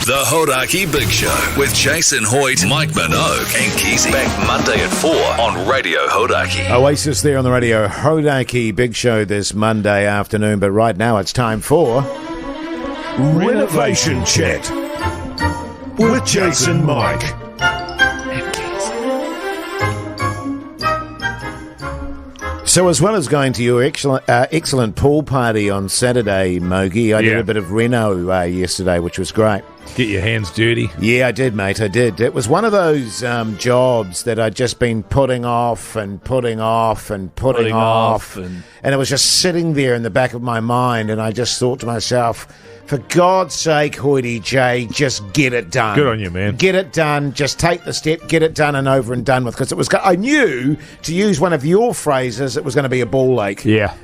The Hauraki Big Show with Jason Hoyte, Mike Minogue and Keyzie. Back Monday at 4 on Radio Hauraki. Oasis there on the radio. Hauraki Big Show this Monday afternoon. But right now it's time for Renovation Chat with Jason Mike. So as well as going to your excellent pool party on Saturday, Mogi, I did a bit of reno yesterday, which was great. Get your hands dirty. Yeah, I did, mate, I did. It was one of those jobs that I'd just been putting off and putting off. And it was just sitting there in the back of my mind, and I just thought to myself, for God's sake, Hoyte J, just get it done. Good on you, man. Get it done. Just take the step, get it done and over and done with. Because it was, I knew, to use one of your phrases, it was going to be a ball ache. Yeah.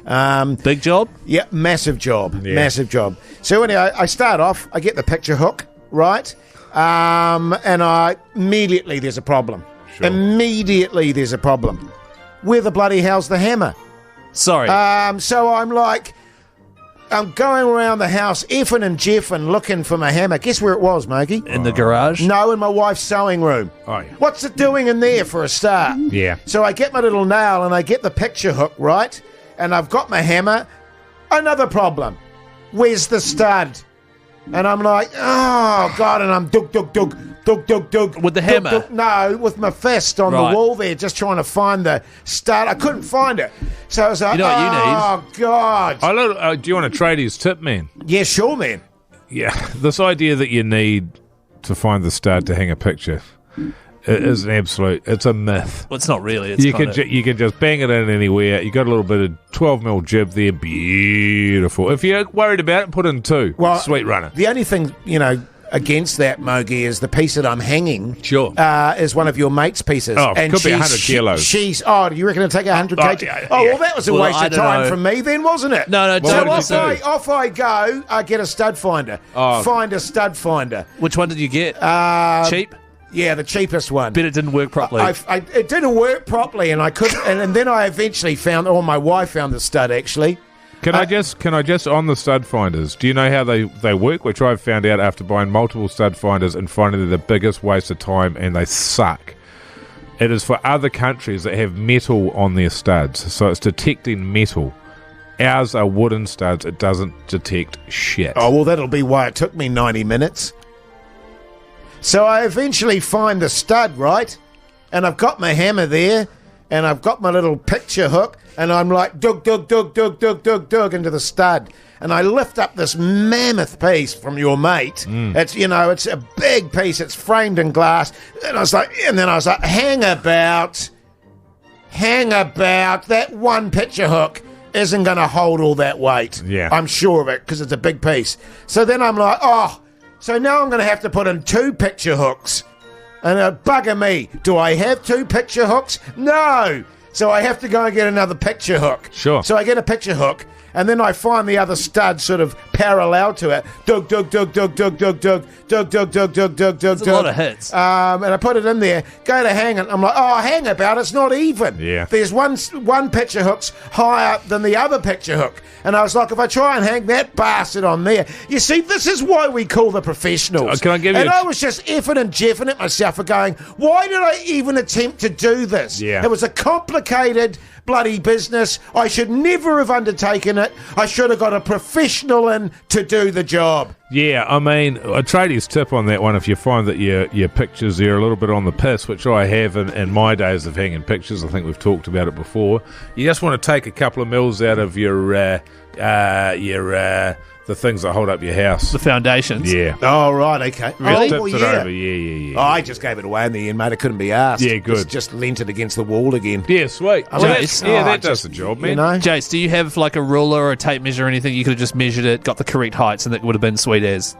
Big job? Yeah, massive job. Yeah. Massive job. So anyway, I start off, I get the picture hook, right? And immediately there's a problem. Sure. Immediately there's a problem. Where the bloody hell's the hammer? Sorry. So I'm going around the house, effing and jeffing, looking for my hammer. Guess where it was, Mogi? In the garage? No, in my wife's sewing room. Oh, yeah. What's it doing in there for a start? Yeah. So I get my little nail and I get the picture hook, right? And I've got my hammer. Another problem. Where's the stud? And I'm like, oh, God, and I'm dug. With the hammer? No, with my fist on the wall there, just trying to find the stud. I couldn't find it. So I was like, you know what you need? God. Do you want to trade his tip, man? Yeah, sure, man. Yeah. This idea that you need to find the stud to hang a picture is an absolute, it's a myth. Well, it's not really. It's You can just bang it in anywhere. You got a little bit of 12mm jib there. Beautiful. If you're worried about it, put in 2. Well, sweet runner. The only thing, against that, Mogi, is the piece that I'm hanging. Sure. Is one of your mate's pieces. Oh, it could be 100 kilos. Do you reckon it'll take 100 kg? yeah. Well, that was a waste of time know. from me then, wasn't it? No, So off I go, I get a stud finder. Find a stud finder. Which one did you get? Cheap? Yeah, the cheapest one. Bet it didn't work properly. It didn't work properly, and I couldn't. and then I eventually found, my wife found the stud, actually. Can I just on the stud finders, do you know how they work? Which I've found out after buying multiple stud finders and finding they're the biggest waste of time and they suck. It is for other countries that have metal on their studs, so it's detecting metal. Ours are wooden studs, it doesn't detect shit. Oh, well, that'll be why it took me 90 minutes. So I eventually find the stud, right? And I've got my hammer there, and I've got my little picture hook, and I'm like, dug into the stud. And I lift up this mammoth piece from your mate. It's, it's a big piece. It's framed in glass. And then I was like, hang about. That one picture hook isn't going to hold all that weight. Yeah. I'm sure of it, because it's a big piece. So then I'm like, so now I'm going to have to put in 2 picture hooks. And bugger me. Do I have 2 picture hooks? No. So I have to go and get another picture hook. Sure. So I get a picture hook, and then I find the other stud sort of parallel to it. Dug. That's a lot of hits. And I put it in there, go to hang it. I'm like, hang about, it's not even. Yeah. There's one picture hook's higher than the other picture hook. And I was like, if I try and hang that bastard on there, you see, this is why we call the professionals. Can I give you I was just effing and jeffing at myself for going, why did I even attempt to do this? Yeah. It was a complicated bloody business. I should never have undertaken it. I should have got a professional in to do the job. Yeah, I mean, a tradie's tip on that one, if you find that your pictures are a little bit on the piss, which I have in my days of hanging pictures, I think we've talked about it before, you just want to take a couple of mils out of your the things that hold up your house. The foundations? Yeah. Oh, right, okay. Really? Oh, well, Tips it over. Yeah. Oh, I just gave it away in the end, mate. I couldn't be asked. Yeah, good. Just leant it against the wall again. Yeah, sweet. Jace, that does the job, man. Jace, do you have like a ruler or a tape measure or anything? You could have just measured it, got the correct heights, and it would have been sweet as.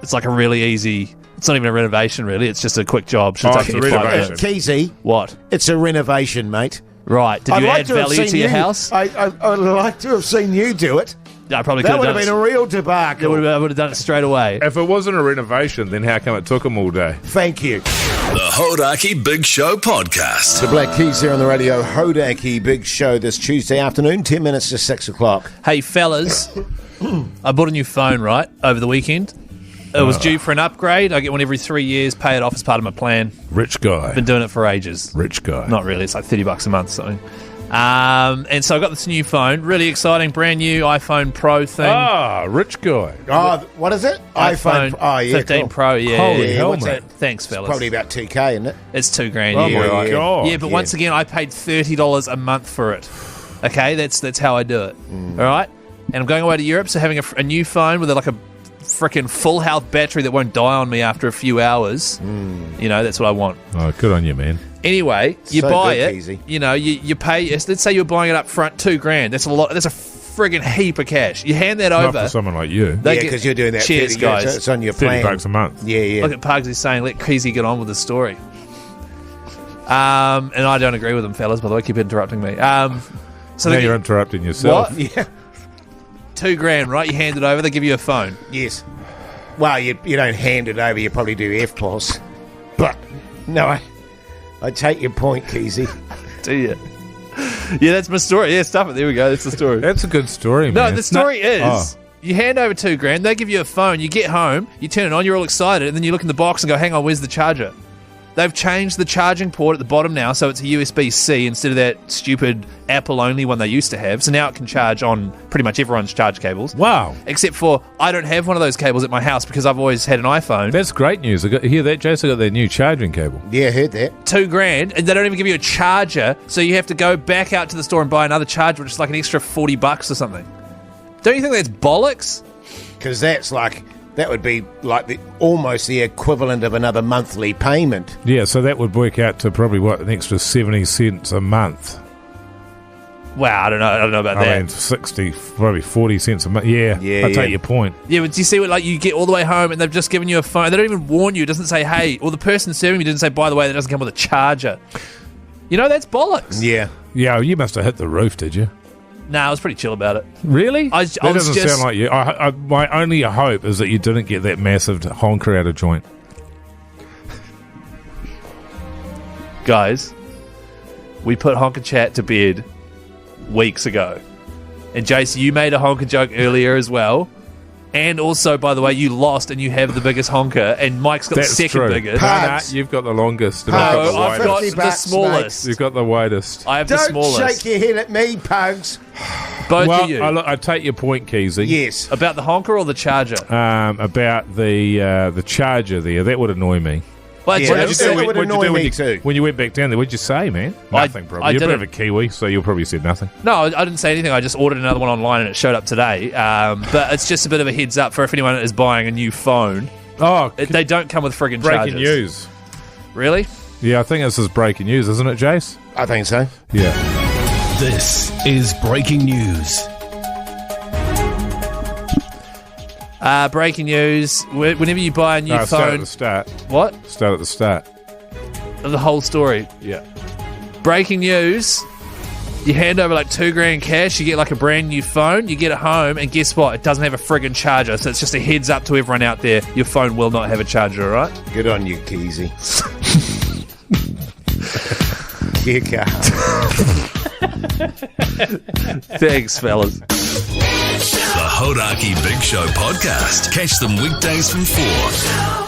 It's like a really easy. It's not even a renovation, really. It's just a quick job. Should take it's you a 5 renovation. minutes. Keyzie. What? It's a renovation, mate. Right. Did you add value to your house? I'd like to have seen you do it. I probably could That have would done have it. been a real debacle. I would have done it straight away. If it wasn't a renovation, then how come it took them all day? Thank you. The Hauraki Big Show podcast. The Black Keys here on the radio. Hauraki Big Show this Tuesday afternoon, 10 minutes to 6 o'clock. Hey, fellas, I bought a new phone, right, over the weekend. It was due for an upgrade. I get one every 3 years, pay it off as part of my plan. Rich guy. Been doing it for ages. Rich guy. Not really. It's like $30 a month or something. And so I got this new phone. Really exciting, brand new iPhone Pro thing. Ah, rich guy. Oh, what is it? iPhone Oh, yeah, 15 cool. Pro, yeah. Holy hell, what's mate. that? Thanks, fellas. Probably about 2K, isn't it? It's $2,000. Oh, yeah, my right. God. Yeah, but Yeah. once again, I paid $30 a month for it. Okay, that's how I do it. All right? And I'm going away to Europe, so having a new phone with like a freaking full health battery that won't die on me after a few hours, that's what I want. Oh, good on you, man. Anyway, you So buy good, it. Keyzie. You pay. Let's say you're buying it up front, $2,000. That's a lot. That's a friggin' heap of cash. You hand that Not over. for someone like you. They Yeah, get- because you're doing that. Cheers, 30, guys. So it's on your plan. $30 a month. Yeah, yeah. Look at Pugs. He's saying, "Let Keyzie get on with the story." And I don't agree with him, fellas. By the way, keep interrupting me. So Now they you're get interrupting yourself. What? Yeah. $2,000, right? You hand it over. They give you a phone. Yes. Well, you don't hand it over. You probably do FPOS. But no, I take your point, Keyzie. Do you? Yeah, that's my story. Yeah, stuff it. There we go. That's the story. That's a good story, No, man. the story is Oh. you hand over $2,000, they give you a phone, you get home, you turn it on, you're all excited, and then you look in the box and go, hang on, where's the charger? They've changed the charging port at the bottom now, so it's a USB-C instead of that stupid Apple-only one they used to have. So now it can charge on pretty much everyone's charge cables. Wow. Except for I don't have one of those cables at my house because I've always had an iPhone. That's great news. Hear that, Jason? Got their new charging cable. Yeah, heard that. $2,000, and they don't even give you a charger, so you have to go back out to the store and buy another charger, which is like an extra $40 or something. Don't you think that's bollocks? Because that would be like almost the equivalent of another monthly payment. Yeah, so that would work out to probably, an extra 70 cents a month. Wow, I don't know about that. I mean, 60, probably 40 cents a month. Yeah, Yeah, I yeah. take your point. Yeah, but do you see what, like, you get all the way home and they've just given you a phone. They don't even warn you. It doesn't say, hey, or the person serving you didn't say, by the way, that doesn't come with a charger. That's bollocks. Yeah. Yeah, you must have hit the roof, did you? Nah, I was pretty chill about it. Really? I that was doesn't just- sound like you. My only hope is that you didn't get that massive honker out of joint. Guys, we put Honker Chat to bed weeks ago. And Jace, you made a honker joke earlier as well. And also, by the way, you lost and you have the biggest honker, and Mike's got That's the second true. biggest. Nah, you've got the longest. And No, I've got the I've got widest. the $50, smallest. You've got the widest. I have the Don't smallest. shake your head at me, Pugs. Both Well, of you. I take your point, Keyzie. Yes. About the honker or the charger? About the charger there. That would annoy me. Well, Yeah, what that did you say? would annoy me too. When you went back down there, what'd you say, man? I- Nothing, probably. I You're a bit didn't- of a Kiwi, so you'll probably said nothing. No, I didn't say anything. I just ordered another one online and it showed up today. But it's just a bit of a heads up for if anyone is buying a new phone. Oh, They don't come with friggin' breaking chargers. news. Really? Yeah, I think this is breaking news, isn't it, Jace? I think so. Yeah. This is breaking news. Breaking news. Whenever you buy a new No, start at phone... the start. What? Start at the start. The whole story. Yeah. Breaking news. You hand over like $2,000 cash, you get like a brand new phone, you get it home, and guess what? It doesn't have a friggin' charger, so it's just a heads up to everyone out there, your phone will not have a charger, alright? Good on you, Keyzie. Here you Thanks, fellas. The Hauraki Big Show podcast. Catch them weekdays from 4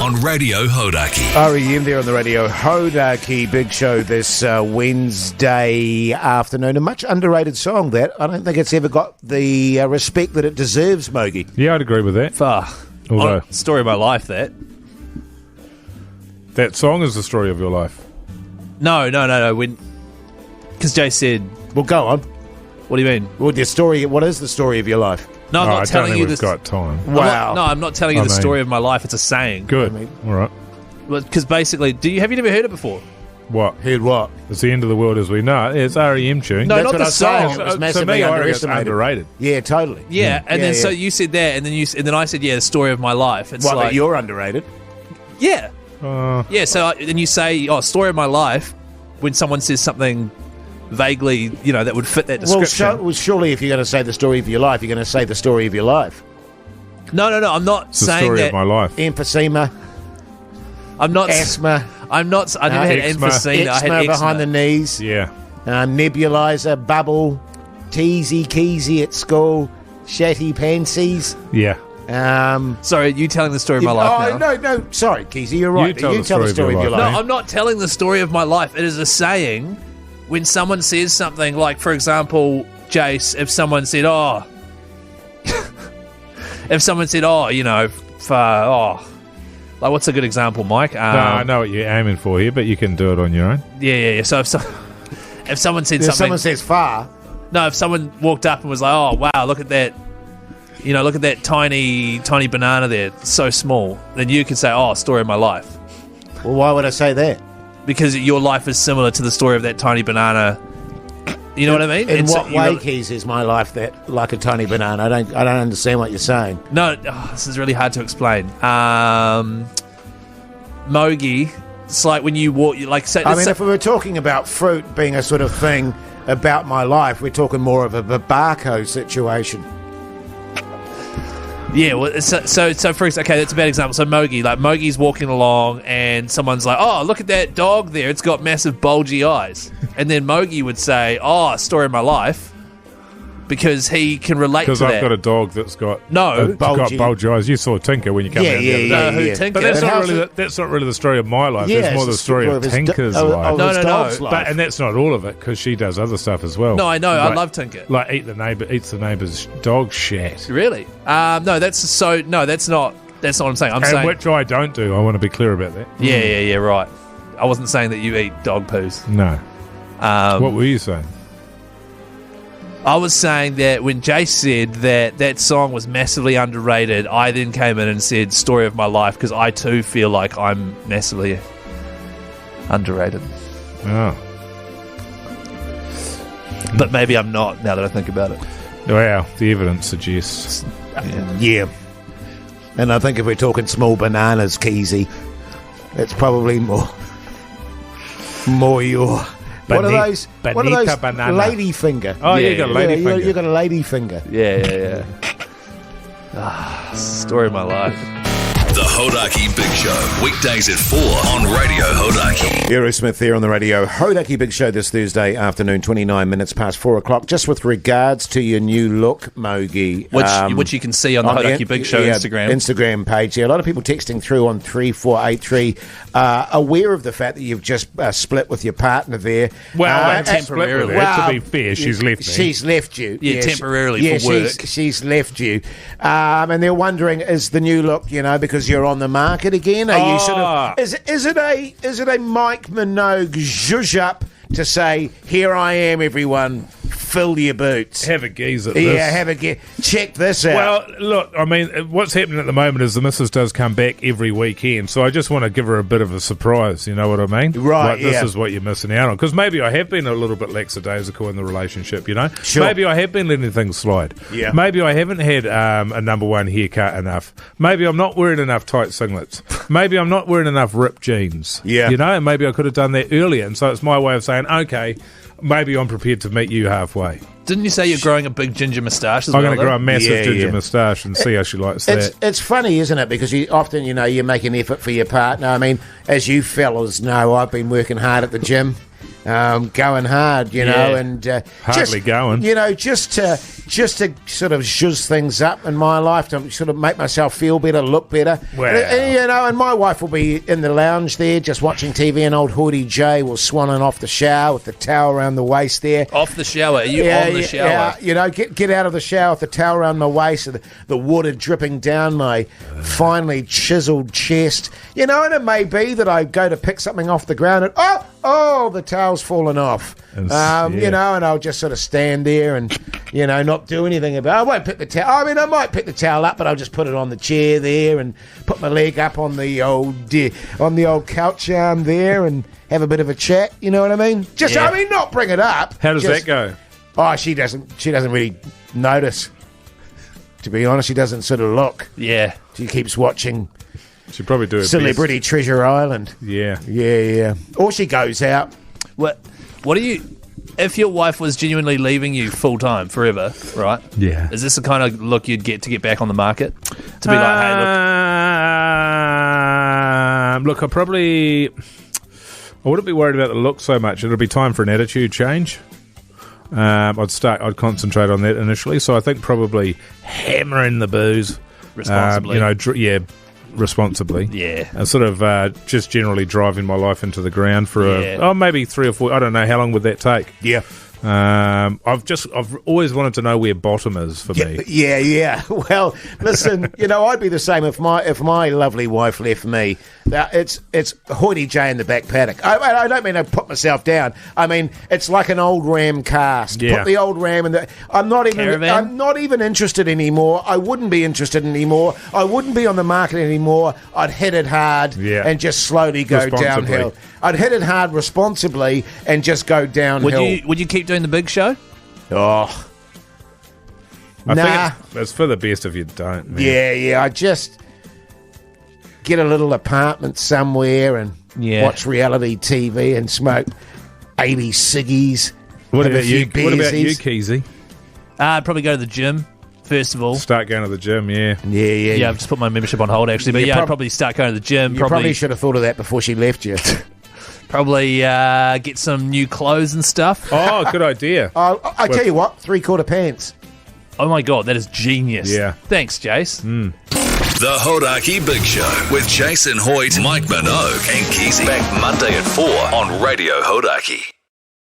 on Radio Hauraki. REM there on the radio. Hauraki Big Show this Wednesday afternoon. A much underrated song that I don't think it's ever got the respect that it deserves, Mogi. Yeah, I'd agree with that. Although Story of my life, that. that song is the story of your life. No. Because Jay said, Well, go on. what do you mean? What is the story of your life? No, I'm Oh, not I don't telling think you we've this. got time. I'm not telling you I the mean- story of my life. It's a saying. Good. All right. Because basically, have you never heard it before? What? Heard what? It's the end of the world as we know it. It's REM tune. No, That's not what the I was saying. song. It was To massively me, I reckon it's underestimated. underrated. Yeah, totally. Yeah, and then Yeah, so yeah. you said that, and then I said, yeah, the story of my life. It's Well, like, you're underrated. yeah. Yeah. So then you say, oh, story of my life, when someone says something vaguely, that would fit that description. Well, surely if you're going to say the story of your life, you're going to say the story of your life. No, I'm not It's the saying story that. of my life. Emphysema, I'm not. asthma, I never had eczema. emphysema. I had eczema behind the eczema. knees, Yeah. nebulizer, bubble, teasy, keezy at school, shatty pansies. Yeah. Sorry, you telling the story of my life now? No, sorry, Keyzie, you're right. You tell the story of your life. No, I'm not telling the story of my life. It is a saying when someone says something like, for example, Jace, if someone said, like, what's a good example, Mike? No, I know what you're aiming for here, but you can do it on your own. Yeah. So if someone said something, someone says far. no, if someone walked up and was like, "Oh, wow, look at that," look at that tiny banana there, it's so small, then you can say, "Oh, story of my life," Well, why would I say that? because your life is similar to the story of that tiny banana. You know what I mean? In what way, Keys, is my life that like a tiny banana? I don't understand what you're saying. No, this is really hard to explain. Mogi, it's like when you walk, If we were talking about fruit being a sort of thing about my life, we're talking more of a Barco situation. yeah. Well, so for example, okay, that's a bad example. So Mogi's walking along, and someone's like, "Oh, look at that dog there! It's got massive bulgy eyes," and then Mogi would say, "Oh, story of my life." Because he can relate to that. Because I've got a dog that's got bulgy eyes. You saw Tinker when you came out the other day. Tinker? But that's not really the story of my life. It's more the story of Tinker's life. No. And that's not all of it, because she does other stuff as well. No, I know. I love Tinker. Like eats the neighbour's dog shit. Really? That's not what I'm saying. And which I don't do. I want to be clear about that. Yeah, right. I wasn't saying that you eat dog poos. No. What were you saying? I was saying that when Jace said that song was massively underrated, I then came in and said story of my life, because I too feel like I'm massively underrated. Oh. But maybe I'm not, now that I think about it. Wow, the evidence suggests. Yeah. And I think if we're talking small bananas, Keyzie, it's probably more your... What are those? Banana. Lady finger. Oh, you got a lady finger. You got a lady finger. Yeah. Story of my life. The Hauraki Big Show, weekdays at 4 on Radio Hauraki. Aerosmith here on the radio. Hauraki Big Show this Thursday afternoon, 29 minutes past 4 o'clock. Just with regards to your new look, Mogi. Which you can see on the Hauraki Big Show Instagram page. Yeah, a lot of people texting through on 3483, aware of the fact that you've just split with your partner there. Well, temporarily. To be fair, she's left me. She's left you. Yeah, temporarily for work. She's left you. And they're wondering, is the new look, because you're on the market again? Are you sort of is it a Mike Minogue zhuzh up to say, here I am, everyone, fill your boots? Have a gaze at this. Yeah, have a gaze. Check this out. Well, look, I mean, what's happening at the moment is the missus does come back every weekend, so I just want to give her a bit of a surprise, you know what I mean? Right, This is what you're missing out on. Because maybe I have been a little bit lackadaisical in the relationship, Sure. Maybe I have been letting things slide. Yeah. Maybe I haven't had a number one haircut enough. Maybe I'm not wearing enough tight singlets. Maybe I'm not wearing enough ripped jeans. Yeah. And maybe I could have done that earlier, and so it's my way of saying, okay, maybe I'm prepared to meet you halfway. Didn't you say you're growing a big ginger moustache as I'm well? going to grow a massive ginger Yeah. moustache and see how she likes that. It's funny, isn't it? Because you often, you make an effort for your partner. I mean, as you fellas know, I've been working hard at the gym, going hard, and Hardly going. just to sort of zhuzh things up in my life, to sort of make myself feel better, look better. Wow. And my wife will be in the lounge there just watching TV, and old Hoyte J will swanning off the shower with the towel around the waist there. Off the shower? Are you on the shower? Yeah, get out of the shower with the towel around my waist, and the water dripping down my finely chiseled chest. And it may be that I go to pick something off the ground, and the towel's fallen off. And I'll just sort of stand there and, not do anything about it. I won't pick the towel. I mean, I might pick the towel up, but I'll just put it on the chair there and put my leg up on the old couch arm there and have a bit of a chat. You know what I mean? Not bring it up. How does that go? Oh, she doesn't really notice. To be honest, she doesn't sort of look. Yeah. She keeps watching She'd probably do it Celebrity Treasure Island. Yeah. Yeah. Or she goes out. What do you... If your wife was genuinely leaving you full time, forever, right? Yeah. Is this the kind of look you'd get to get back on the market? To be like, hey, look, I wouldn't be worried about the look so much. It'll be time for an attitude change. I'd concentrate on that initially. So I think probably hammering the booze, Responsibly. Responsibly. Yeah. And sort of just generally driving my life into the ground for maybe 3 or 4. I don't know, how long would that take? Yeah. I've always wanted to know where bottom is for me. Yeah. Well, listen, I'd be the same if my lovely wife left me. Now, it's Hoyte J in the back paddock. I don't mean to put myself down. I mean, it's like an old Ram cast. Yeah. Put the old Ram in the. I'm not even interested anymore. I wouldn't be interested anymore. I wouldn't be on the market anymore. I'd hit it hard and just slowly go downhill. I'd hit it hard responsibly and just go downhill. Would you keep doing the Big Show? Oh. I think it's for the best if you don't, man. Yeah. I just get a little apartment somewhere and watch reality TV and smoke 80 ciggies. What about you, Keyzie? I'd probably go to the gym, first of all. Start going to the gym, yeah. Yeah. I've just put my membership on hold, actually. But I'd probably start going to the gym. You probably should have thought of that before she left you. Probably get some new clothes and stuff. Oh, good idea. I tell you what, 3/4 pants. Oh, my God, that is genius. Yeah. Thanks, Jace. The Hauraki Big Show with Jason Hoyte, Mike Minogue, and Keyzie. Back Monday at 4 on Radio Hauraki.